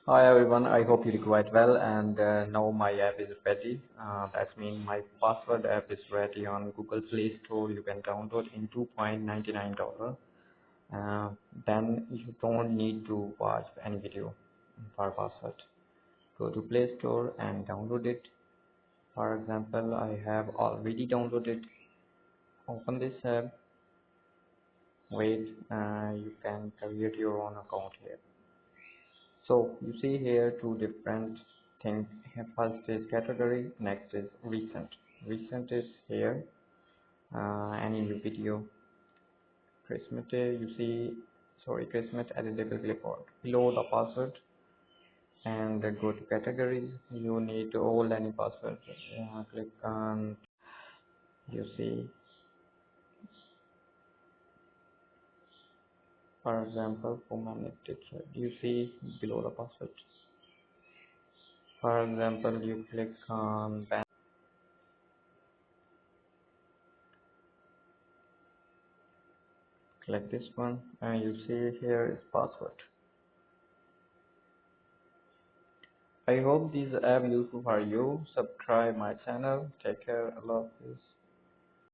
Hi everyone, I hope you did quite well, and now my app is ready. That means my password app is ready on Google Play Store. You can download in $2.99. Uh, then you don't need to watch any video for password. Go to Play Store and download it. For example, I have already downloaded. Open this app. Wait, you can create your own account here. So you see here two different things. First is category, next is recent. Recent is here, any new video. Christmas Day, you see, sorry, Christmas editable clipboard. Below the password and go to categories. You need to hold any password. Click on, you see, for example, for magnetic. You see below the password. For example, you click on click this one and you see here is password. I hope this app useful for you. Subscribe my channel. Take care. I love this.